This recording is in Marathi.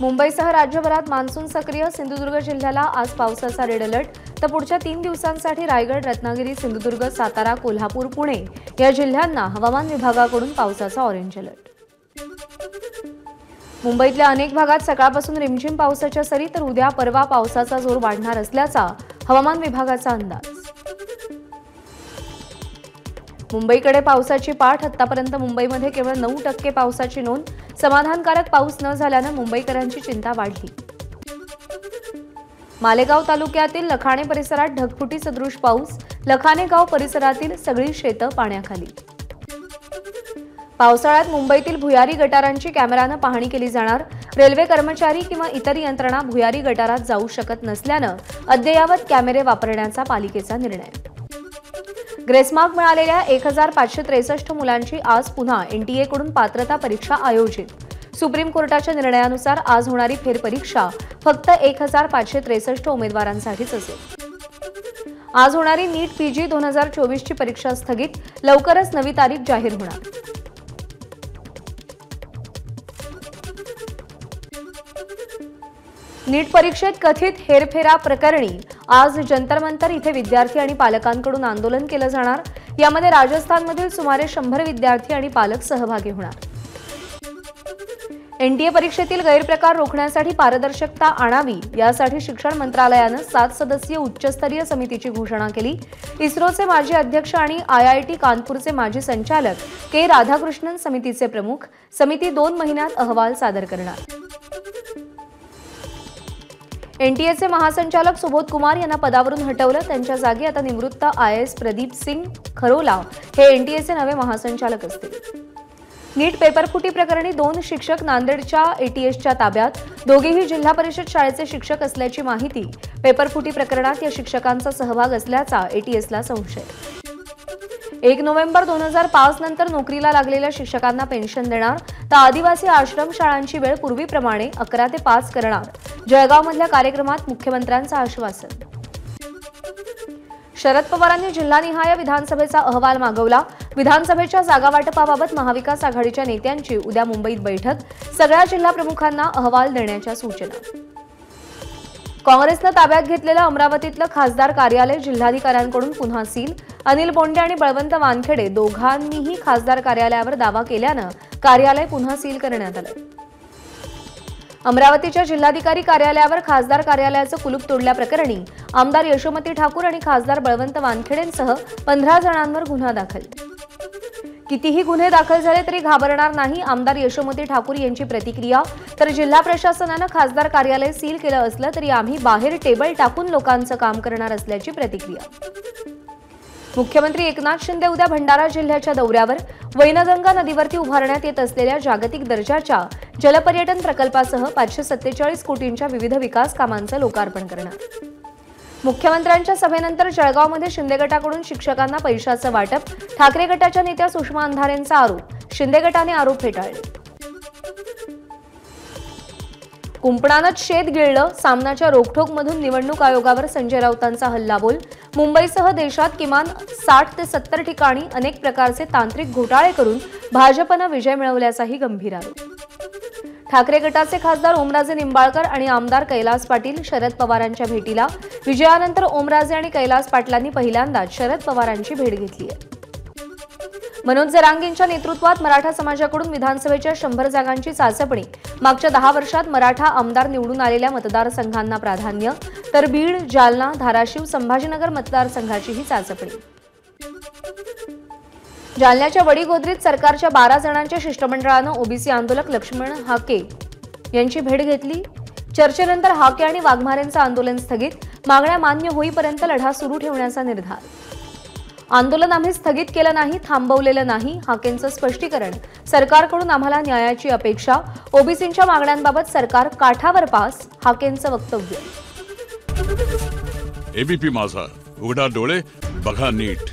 मुंबईसह राज्यभरात मान्सून सक्रिय। सिंधुदुर्ग जिल्ह्याला आज पावसाचा रेड अलर्ट। तर पुढच्या 3 दिवसांसाठी रायगड, रत्नागिरी, सिंधुदुर्ग, सातारा, कोल्हापूर, पुणे या जिल्ह्यांना हवामान विभागाकडून पावसाचा ऑरेंज अलर्ट। मुंबईतल्या अनेक भागात सकाळपासून रिमझिम पावसाच्या सरी, तर उद्या परवा पावसाचा जोर वाढणार असल्याचा हवामान विभागाचा अंदाज। मुंबईकडे पावसाची पाठ। आतापर्यंत मुंबईमध्ये केवळ 9% पावसाची नोंद। समाधानकारक पाऊस न झाल्याने मुंबईकरांची चिंता वाढली। मालेगाव तालुक्यातील लखाणे परिसरात ढगफुटी सदृश पाऊस। लखाणे गाव परिसरातील सगळी शेतं पाण्याखाली। पावसाळ्यात मुंबईतील भुयारी गटारांची कॅमेराने पाहणी केली जाणार। रेल्वे कर्मचारी किंवा इतर यंत्रणा भुयारी गटारात जाऊ शकत नसल्याने अद्ययावत कॅमेरे वापरण्याचा पालिकेचा निर्णय। ग्रेसमार्क मिळालेल्या 1563 मुलांची आज पुन्हा एनटीए कडून पात्रता परीक्षा आयोजित। सुप्रीम कोर्टाच्या निर्णयानुसार आज होणारी फेरपरीक्षा फक्त 1563 उमेदवारांसाठीच असेल। आज होणारी नीट पीजी 2024 ची परीक्षा स्थगित। लवकरच नवी तारीख जाहीर होणार। नीट परीक्षेत कथित हेरफेरा प्रकरणी आज जंतर मंतर इथे विद्यार्थी आणि पालकांकडून आंदोलन केलं जाणार। यामध्ये राजस्थानमधील सुमारे 100 विद्यार्थी आणि पालक सहभागी होणार। एनटीए परीक्षेतील गैरप्रकार रोखण्यासाठी पारदर्शकता आणावी यासाठी शिक्षण मंत्रालयाने 7 सदस्यीय उच्चस्तरीय समितीची घोषणा केली। इस्रोचे माजी अध्यक्ष आणि आयआयटी कानपूरचे माजी संचालक के राधाकृष्णन समितीचे प्रमुख। समिती 2 महिन्यात अहवाल सादर करणार। एनटीएचे महासंचालक सुबोध कुमार यांना पदावरून हटवलं। त्यांच्या जागी आता निवृत्त आयएएस प्रदीप सिंग खरोला हे एनटीएचे नवे महासंचालक असतील। नीट पेपरफुटी प्रकरणी 2 शिक्षक नांदेडच्या एटीएसच्या ताब्यात। दोघेही जिल्हा परिषद शाळेचे शिक्षक असल्याची माहिती। पेपरफुटी प्रकरणात या शिक्षकांचा सहभाग असल्याचा एटीएसला संशय। 1 नोव्हेंबर 2005 नंतर नोकरीला लागलेल्या शिक्षकांना पेन्शन देणार। तर आदिवासी आश्रम शाळांची वेळ पूर्वीप्रमाणे 11 ते 5 करणार। जळगावमधल्या कार्यक्रमात मुख्यमंत्र्यांचं आश्वासन। शरद पवारांनी जिल्हानिहाय विधानसभेचा अहवाल मागवला। विधानसभेच्या जागावाटपाबाबत महाविकास आघाडीच्या नेत्यांची उद्या मुंबईत बैठक। सगळ्या जिल्हा प्रमुखांना अहवाल देण्याच्या सूचना। काँग्रेसने ताब्यात घेतलेलं अमरावतीतलं खासदार कार्यालय जिल्हाधिकाऱ्यांकडून पुन्हा सील। अनिल बोंडे आणि बळवंत वानखेडे दोघांनीही खासदार कार्यालयावर दावा केल्यानं कार्यालय पुन्हा सील करण्यात आलं। अमरावतीच्या जिल्हाधिकारी कार्यालयावर खासदार कार्यालयाचं कुलूप तोडल्याप्रकरणी आमदार यशोमती ठाकूर आणि खासदार बळवंत वानखेडेंसह 15 जणांवर गुन्हा दाखल। कितीही गुन्हे दाखल झाले तरी घाबरणार नाही, आमदार यशोमती ठाकूर यांची प्रतिक्रिया। तर जिल्हा प्रशासनानं खासदार कार्यालय सील केलं असलं तरी आम्ही बाहेर टेबल टाकून लोकांचं काम करणार असल्याची प्रतिक्रिया। मुख्यमंत्री एकनाथ शिंदे उद्या भंडारा जिल्ह्याच्या दौऱ्यावर। वैनगंगा नदीवरती उभारण्यात येत असलेल्या जागतिक दर्जाच्या जलपर्यटन प्रकल्पासह 547 कोटींच्या विविध विकास कामांचं लोकार्पण करणार। मुख्यमंत्र्यांच्या सभेनंतर जळगावमध्ये शिंदे गटाकडून शिक्षकांना पैशाचं वाटप। ठाकरे गटाच्या नेत्या सुषमा अंधारेंचा आरोप। शिंदे गटाने आरोप फेटाळले। कुंपणानंच शेत गिळलं। सामनाच्या रोखठोकमधून निवडणूक आयोगावर संजय राऊतांचा हल्लाबोल। मुंबईसह देशात किमान 60 ते 70 ठिकाणी अनेक प्रकारचे तांत्रिक घोटाळे करून भाजपने विजय मिळवल्याचाही गंभीर आरोप। ठाकरे गटाचे खासदार ओमराजे निंबाळकर आणि आमदार कैलास पाटील शरद पवारांच्या भेटीला। विजयानंतर ओमराजे आणि कैलास पाटलांनी पहिल्यांदाच शरद पवारांची भेट घेतली आहे। मनोज जरांगेंच्या नेतृत्वात मराठा समाजाकडून विधानसभेच्या 100 जागांची चाचपणी। मागच्या 10 वर्षात मराठा आमदार निवडून आलेल्या मतदारसंघांना प्राधान्य। तर बीड, जालना, धाराशिव, संभाजीनगर मतदारसंघाचीही चाचपणी। जालन्याच्या वडीगोद्रीत सरकारच्या 12 जणांच्या शिष्टमंडळानं ओबीसी आंदोलक लक्ष्मण हाके यांची भेट घेतली। चर्चेनंतर हाके आणि वाघमारेंचं आंदोलन स्थगित। मागण्या मान्य होईपर्यंत लढा सुरू ठेवण्याचा निर्धार। आंदोलन आम्ही स्थगित केलं नाही, थांबवलेलं नाही, हाकेंचं स्पष्टीकरण। सरकारकडून आम्हाला न्यायाची अपेक्षा। ओबीसींच्या मागण्यांबाबत सरकार काठावर पास, हाकेंचं वक्तव्य। एबीपी माझा, उघडा डोळे बघा नीट।